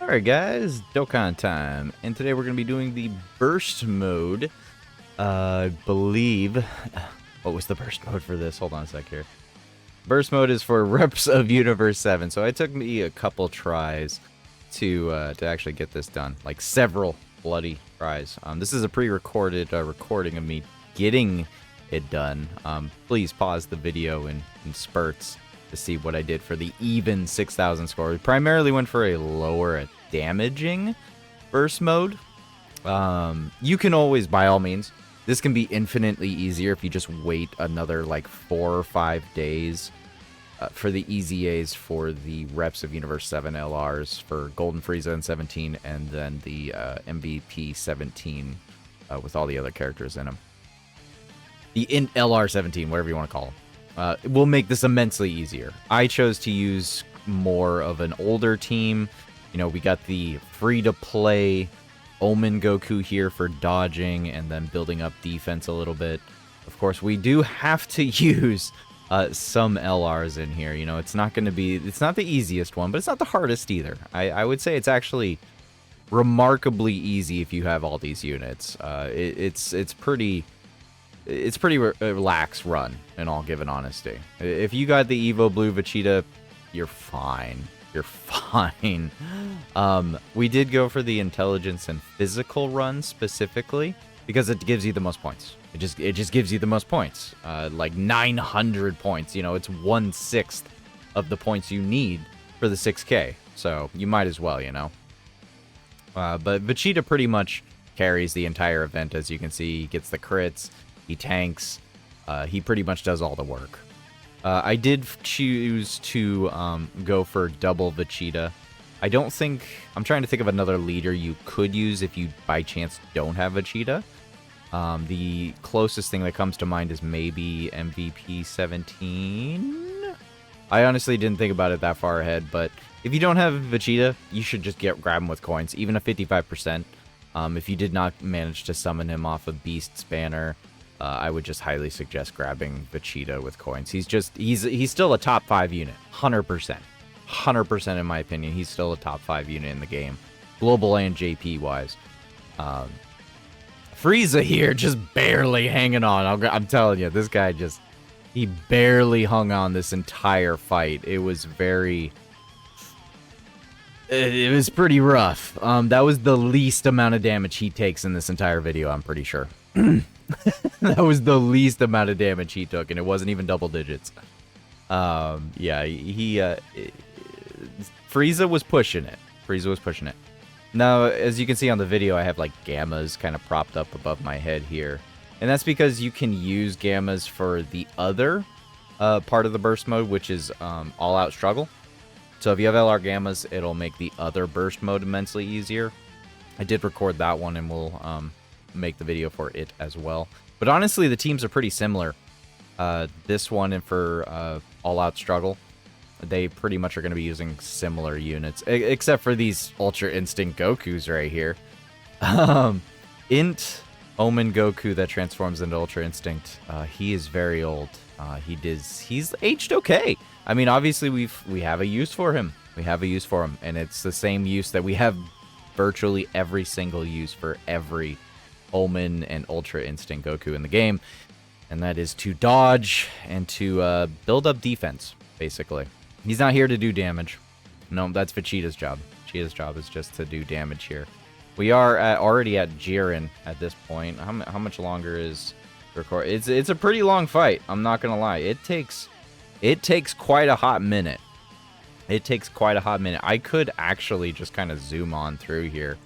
Alright guys, Dokkan time, and today we're going to be doing the burst mode. I believe... What was the burst mode for this? Hold on a sec here. Burst mode is for reps of Universe 7, so it took me a couple tries to actually get this done. Like, several bloody tries. This is a pre-recorded recording of me getting it done. Please pause the video in spurts to see what I did for the even 6,000 score. We primarily went for a lower damaging burst mode. You can always, by all means, this can be infinitely easier if you just wait another like 4 or 5 days for the easy A's for the reps of Universe 7 LRs for Golden Frieza in 17 and then the MVP 17 with all the other characters in them. The LR 17, whatever you want to call them. It will make this immensely easier. I chose to use more of an older team. You know, we got the free-to-play Omen Goku here for dodging and then building up defense a little bit. Of course, we do have to use some LRs in here. You know, it's not going to be... It's not the easiest one, but it's not the hardest either. I would say it's actually remarkably easy if you have all these units. It's pretty... It's pretty relaxed run, in all given honesty. If you got the Evo Blue Vegeta, you're fine. You're fine. We did go for the intelligence and physical run specifically because it gives you the most points. It just gives you the most points. Like 900 points. You know, it's 1/6 of the points you need for the 6K. So you might as well, you know. But Vegeta pretty much carries the entire event, as you can see. He gets the crits. He tanks. He pretty much does all the work. I did choose to go for double Vegeta. I don't think... I'm trying to think of another leader you could use if you, by chance, don't have Vegeta. The closest thing that comes to mind is maybe MVP 17? I honestly didn't think about it that far ahead, but if you don't have Vegeta, you should just grab him with coins, even a 55%. If you did not manage to summon him off of Beast's banner... I would just highly suggest grabbing Vegeta with coins. He's still a top 5 unit, 100%. 100% in my opinion, he's still a top 5 unit in the game, global and JP wise. Frieza here just barely hanging on. I'm telling you, this guy he barely hung on this entire fight. It was pretty rough. That was the least amount of damage he takes in this entire video, I'm pretty sure. That was the least amount of damage he took, and it wasn't even double digits. Yeah, Frieza was pushing it. Now, as you can see on the video, I have like gammas kind of propped up above my head here. And that's because you can use gammas for the other part of the burst mode, which is all-out struggle. So if you have LR gammas, it'll make the other burst mode immensely easier. I did record that one, and we'll make the video for it as well. But honestly, the teams are pretty similar. This one and for all-out struggle, they pretty much are going to be using similar units, except for these Ultra Instinct Gokus right here. Int Omen Goku that transforms into Ultra Instinct. He is very old. He's aged okay. I mean, obviously we have a use for him. And it's the same use that we have virtually every single use for every Omen and Ultra Instinct Goku in the game, and that is to dodge and to build up defense, basically. He's not here to do damage. No, that's Vegeta's job. Vegeta's job is just to do damage here. We are already at JIREN at this point. How much longer is record? It's a pretty long fight, I'm not gonna lie. It takes quite a hot minute. I could actually just kind of zoom on through here.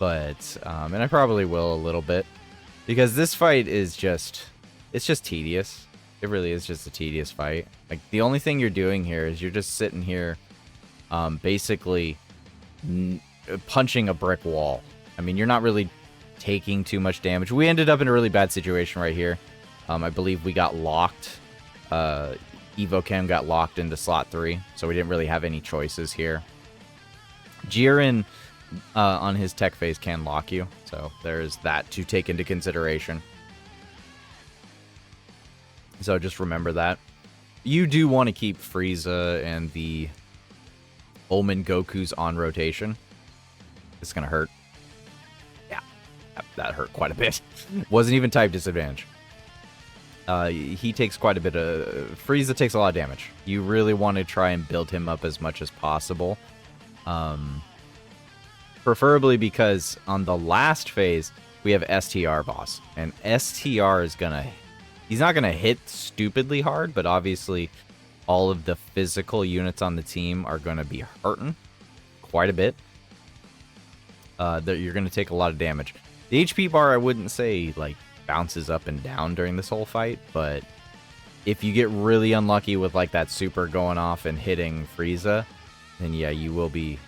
But, and I probably will a little bit, because this fight is it's just tedious. It really is just a tedious fight. Like, the only thing you're doing here is you're just sitting here, basically punching a brick wall. I mean, you're not really taking too much damage. We ended up in a really bad situation right here. I believe we got locked. EvoChem got locked into slot 3, so we didn't really have any choices here. JIREN... on his tech phase can lock you, so there's that to take into consideration. So just remember that. You do want to keep Frieza and the Omen Gokus on rotation. It's going to hurt. Yeah, that hurt quite a bit. Wasn't even type disadvantage. He takes quite a bit of... Frieza takes a lot of damage. You really want to try and build him up as much as possible. Preferably because on the last phase, we have STR boss. And STR is going to... He's not going to hit stupidly hard, but obviously all of the physical units on the team are going to be hurting quite a bit. You're going to take a lot of damage. The HP bar, I wouldn't say, like, bounces up and down during this whole fight, but if you get really unlucky with, like, that super going off and hitting Frieza, then yeah, you will be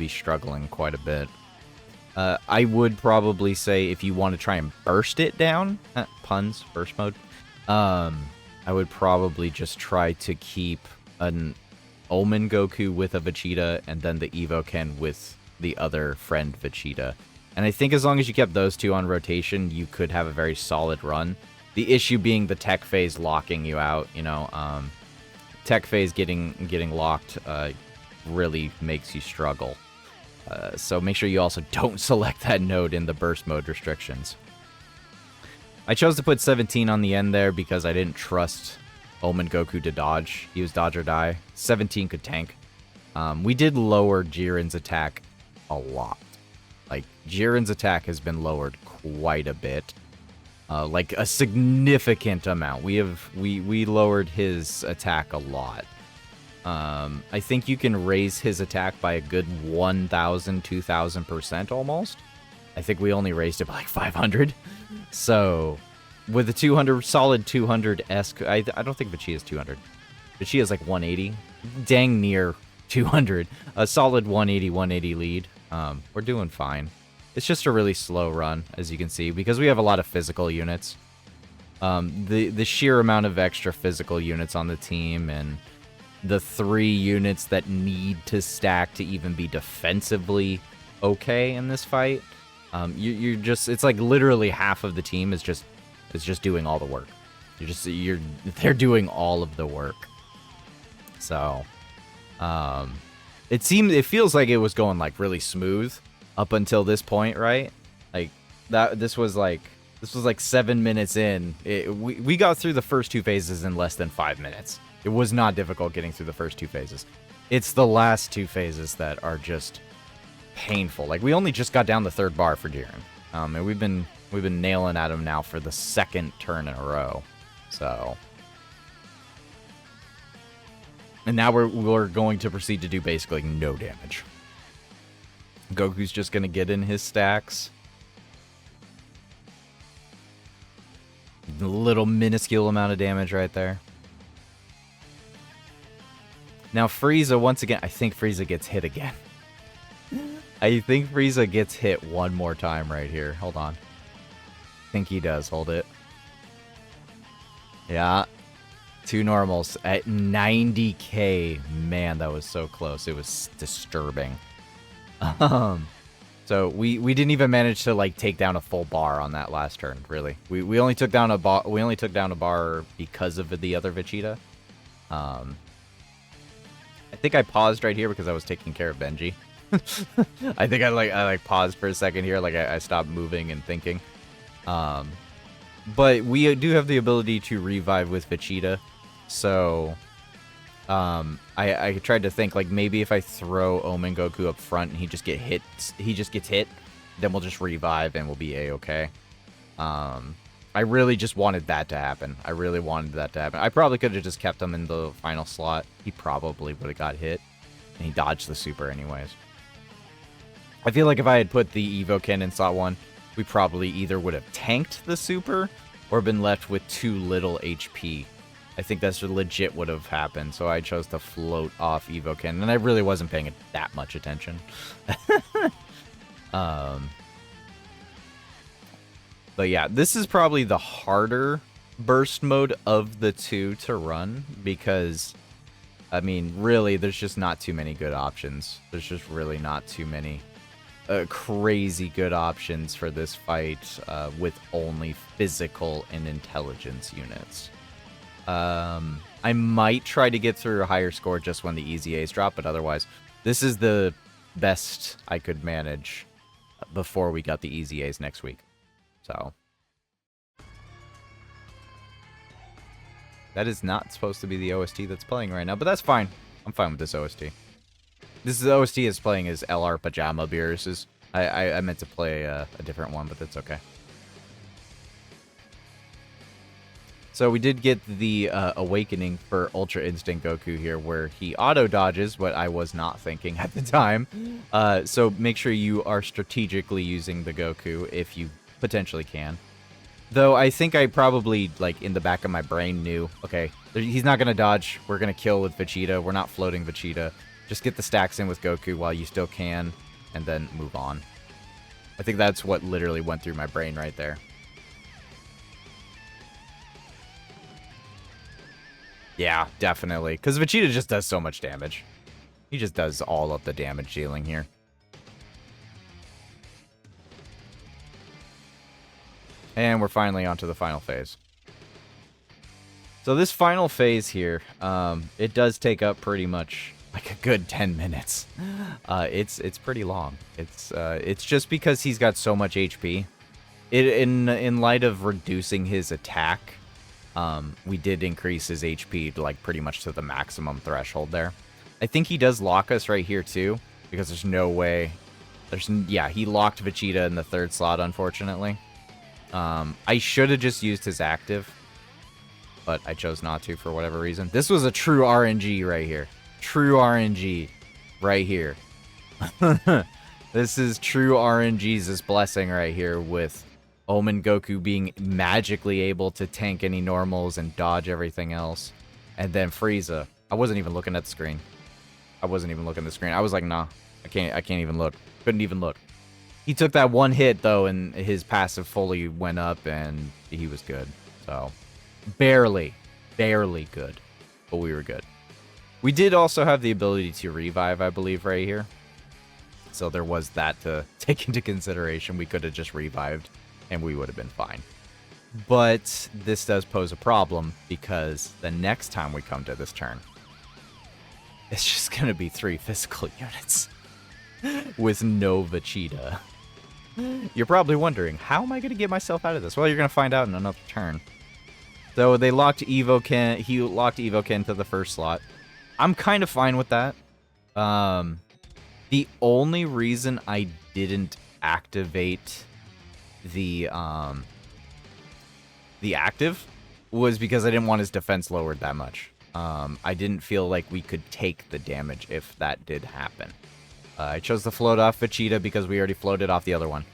struggling quite a bit. I would probably say if you want to try and burst it down, puns, burst mode, I would probably just try to keep an Omen Goku with a Vegeta and then the Evoken with the other friend Vegeta. And I think as long as you kept those two on rotation, you could have a very solid run. The issue being the tech phase locking you out, you know. Tech phase getting locked really makes you struggle. So make sure you also don't select that node in the burst mode restrictions. I chose to put 17 on the end there because I didn't trust Omen Goku to dodge. He was dodge or die. 17 could tank. We did lower Jiren's attack a lot. Like, Jiren's attack has been lowered quite a bit. Like, a significant amount. We lowered his attack a lot. I think you can raise his attack by a good 1,000, 2,000% almost. I think we only raised it by like 500. So, with a 200, solid 200-esque, I don't think Vegeta's 200. Vegeta's like 180. Dang near 200. A solid 180 lead. We're doing fine. It's just a really slow run, as you can see, because we have a lot of physical units. The sheer amount of extra physical units on the team and the 3 units that need to stack to even be defensively okay in this fight. You're just, it's like literally half of the team is just doing all the work. They're doing all of the work. So, it feels like it was going like really smooth up until this point, right? Like this was like 7 minutes in. We got through the first 2 phases in less than 5 minutes. It was not difficult getting through the first 2 phases. It's the last 2 phases that are just painful. Like, we only just got down the 3rd bar for Jiren. And we've been nailing at him now for the 2nd turn in a row. So, and now we're going to proceed to do basically no damage. Goku's just going to get in his stacks. A little minuscule amount of damage right there. Now Frieza, once again, I think Frieza gets hit again. I think Frieza gets hit one more time right here. Hold on. I think he does. Hold it. Yeah. 2 normals at 90k. Man, that was so close. It was disturbing. So we didn't even manage to like take down a full bar on that last turn, really. We only took down a bar because of the other Vegeta. I think I paused right here because I was taking care of Benji. I think I paused for a second here, like I stopped moving and thinking. But we do have the ability to revive with Vegeta, so I tried to think like maybe if I throw Omen Goku up front and he just gets hit, then we'll just revive and we'll be a-okay. I really just wanted that to happen. I probably could have just kept him in the final slot. He probably would have got hit, and he dodged the super anyways. I feel like if I had put the Evoken in slot 1, we probably either would have tanked the super or been left with too little HP. I think that's legit would have happened, so I chose to float off Evoken, and I really wasn't paying that much attention. But yeah, this is probably the harder burst mode of the 2 to run, because, I mean, really, there's just not too many good options. There's just really not too many crazy good options for this fight with only physical and intelligence units. I might try to get through a higher score just when the easy A's drop, but otherwise, this is the best I could manage before we got the Easy A's next week. So that is not supposed to be the OST that's playing right now, but that's fine. I'm fine with this OST. This is the OST is playing as LR Pajama Beers. I meant to play a different one, but that's okay. So we did get the awakening for Ultra Instinct Goku here, where he auto-dodges, what I was not thinking at the time. So make sure you are strategically using the Goku if you potentially can. Though I think I probably, like, in the back of my brain knew, okay, he's not going to dodge. We're going to kill with Vegeta. We're not floating Vegeta. Just get the stacks in with Goku while you still can, and then move on. I think that's what literally went through my brain right there. Yeah, definitely. Because Vegeta just does so much damage. He just does all of the damage dealing here. And we're finally onto the final phase. So this final phase here, it does take up pretty much like a good 10 minutes. It's pretty long. It's just because he's got so much HP. In light of reducing his attack, we did increase his HP to like pretty much to the maximum threshold there. I think he does lock us right here too, because there's no way. Yeah, he locked Vegeta in the 3rd slot, unfortunately. I should have just used his active, but I chose not to for whatever reason. This was a true RNG right here. True RNG right here. This is true RNG's blessing right here, with Omen Goku being magically able to tank any normals and dodge everything else. And then Frieza. I wasn't even looking at the screen. I wasn't even looking at the screen. I was like, nah, I can't even look. Couldn't even look. He took that one hit, though, and his passive fully went up, and he was good. So, barely good, but we were good. We did also have the ability to revive, I believe, right here. So there was that to take into consideration. We could have just revived, and we would have been fine. But this does pose a problem, because the next time we come to this turn, it's just going to be 3 physical units with no Vegeta. You're probably wondering, how am I going to get myself out of this? Well, you're going to find out in another turn. So they locked Evoken. He locked Evoken to the 1st slot. I'm kind of fine with that. The only reason I didn't activate the active was because I didn't want his defense lowered that much. I didn't feel like we could take the damage if that did happen. I chose to float off Vegeta because we already floated off the other one.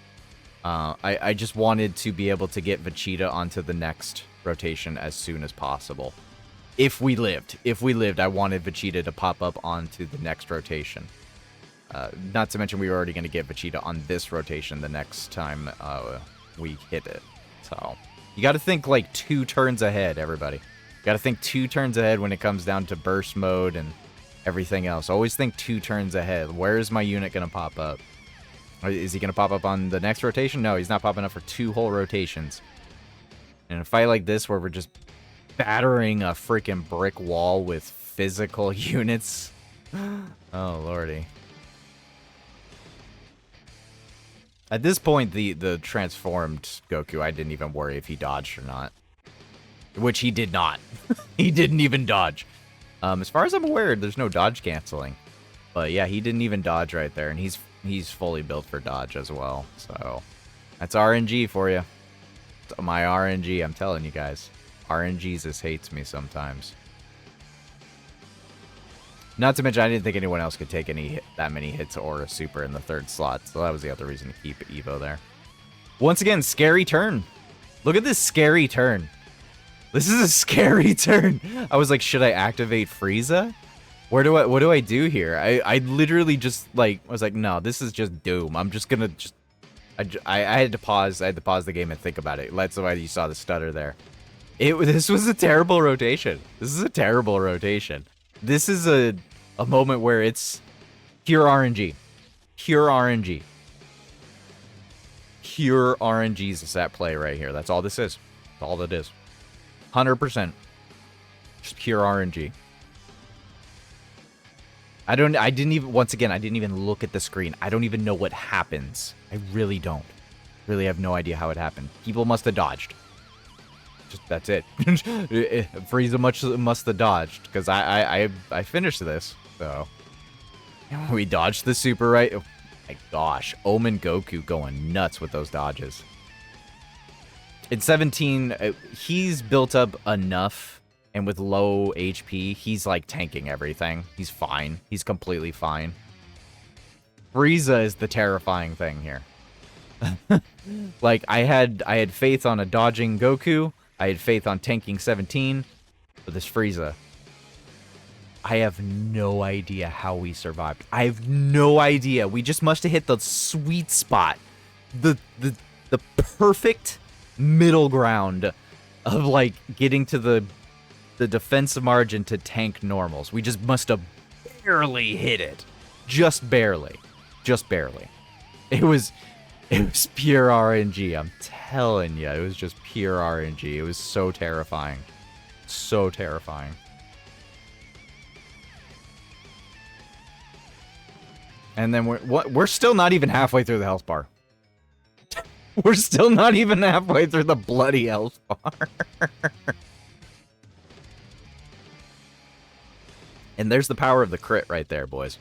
I just wanted to be able to get Vegeta onto the next rotation as soon as possible. If we lived, I wanted Vegeta to pop up onto the next rotation. Not to mention we were already going to get Vegeta on this rotation the next time we hit it. So, you got to think like 2 turns ahead, everybody. You got to think 2 turns ahead when it comes down to burst mode and everything else. Always think 2 turns ahead. Where is my unit going to pop up? Is he going to pop up on the next rotation? No, he's not popping up for 2 whole rotations. In a fight like this where we're just battering a freaking brick wall with physical units. Oh, lordy. At this point, the transformed Goku, I didn't even worry if he dodged or not. Which he did not. He didn't even dodge. As far as I'm aware, there's no dodge canceling. But yeah, he didn't even dodge right there, and he's fully built for dodge as well. So that's RNG for you. It's my RNG, I'm telling you guys. RNGesus hates me sometimes. Not to mention, I didn't think anyone else could take that many hits or a super in the 3rd slot, so that was the other reason to keep Evo there. Once again, scary turn. Look at this scary turn. This is a scary turn. I was like, should I activate Frieza? What do I do here? I literally just like was like, no, this is just doom. I'm just gonna I had to pause the game and think about it. That's why you saw the stutter there. This was a terrible rotation. This is a terrible rotation. This is a moment where it's pure RNG. Pure RNG. Pure RNG's is at play right here. That's all this is. That's all that is. 100%. Just pure RNG. I didn't even, once again, I didn't even look at the screen. I don't even know what happens. I really don't. Really have no idea how it happened. People must have dodged. Just, that's it. Frieza must have dodged, because I finished this, so. We dodged the super, right? Oh my gosh. Omen Goku going nuts with those dodges. In 17, he's built up enough, and with low HP, he's like tanking everything. He's fine. He's completely fine. Frieza is the terrifying thing here. Like, I had faith on a dodging Goku. I had faith on tanking 17. But this Frieza, I have no idea how we survived. I have no idea. We just must have hit the sweet spot. The perfect middle ground of, like, getting to the defensive margin to tank normals. We just must have barely hit it. Just barely. Just barely. It was pure RNG. I'm telling you, it was just pure RNG. It was so terrifying. So terrifying. And then we're still not even halfway through the health bar. We're still not even halfway through the bloody health bar. And there's the power of the crit right there, boys.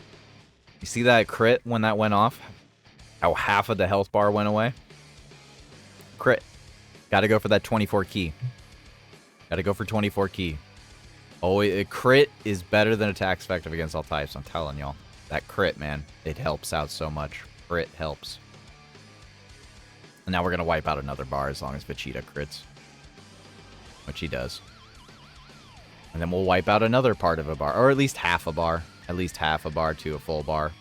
You see that crit when that went off? How half of the health bar went away? Crit. Gotta go for that 24 key. Gotta go for 24 key. Oh, a crit is better than attacks effective against all types, I'm telling y'all. That crit, man, it helps out so much. Crit helps. And now we're gonna wipe out another bar as long as Vegeta crits. Which he does. And then we'll wipe out another part of a bar. Or at least half a bar. At least half a bar to a full bar.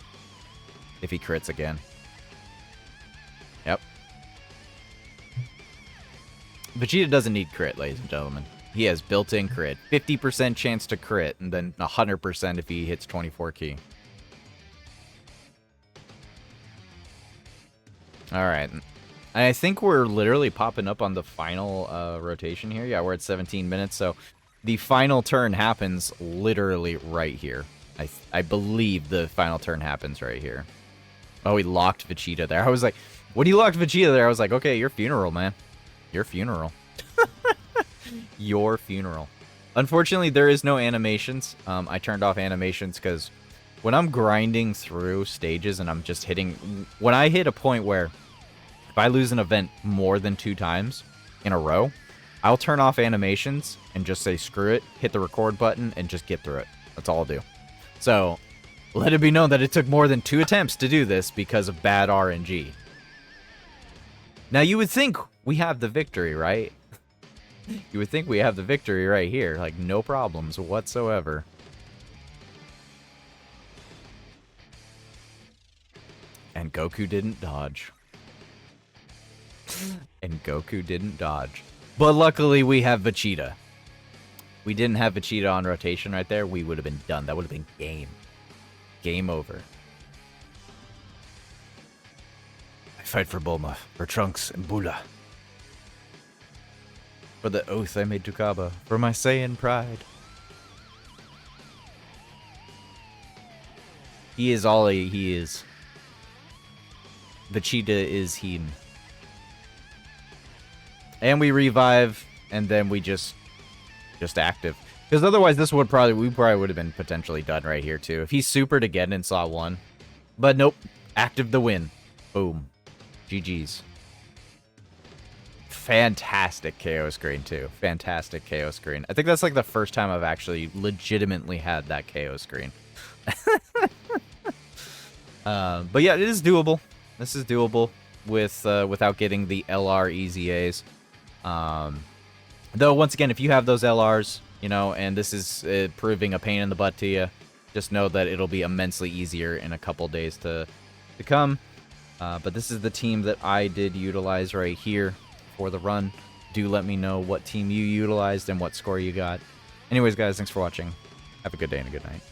If he crits again. Yep. Vegeta doesn't need crit, ladies and gentlemen. He has built-in crit. 50% chance to crit, and then 100% if he hits 24 key. Alright. I think we're literally popping up on the final rotation here. Yeah, we're at 17 minutes, so the final turn happens literally right here. I believe the final turn happens right here. Oh, he locked Vegeta there. I was like, when he locked Vegeta there, I was like, okay, your funeral, man. Your funeral. Your funeral. Unfortunately, there is no animations. I turned off animations because when I'm grinding through stages and I'm just hitting... When I hit a point where if I lose an event more than 2 times in a row, I'll turn off animations and just say screw it, hit the record button, and just get through it. That's all I'll do. So, let it be known that it took more than 2 attempts to do this because of bad RNG. Now, you would think we have the victory, right? You would think we have the victory right here. Like, no problems whatsoever. And Goku didn't dodge. And Goku didn't dodge. But luckily, we have Vegeta. We didn't have Vegeta on rotation right there, we would have been done. That would have been game. Game over. I fight for Bulma, for Trunks and Bula. For the oath I made to Kaba, for my Saiyan pride. He is all he is. Vegeta is him. And we revive, and then we just active. Because otherwise this would we probably would have been potentially done right here too. If he supered again and saw 1. But nope. Active the win. Boom. GG's. Fantastic KO screen too. Fantastic KO screen. I think that's like the first time I've actually legitimately had that KO screen. But yeah, it is doable. This is doable with without getting the LR EZAs. Though once again, if you have those LRs, you know, and this is proving a pain in the butt to you, just know that it'll be immensely easier in a couple days to come. But this is the team that I did utilize right here for the run. Do let me know what team you utilized and what score you got. Anyways, guys, thanks for watching. Have a good day and a good night.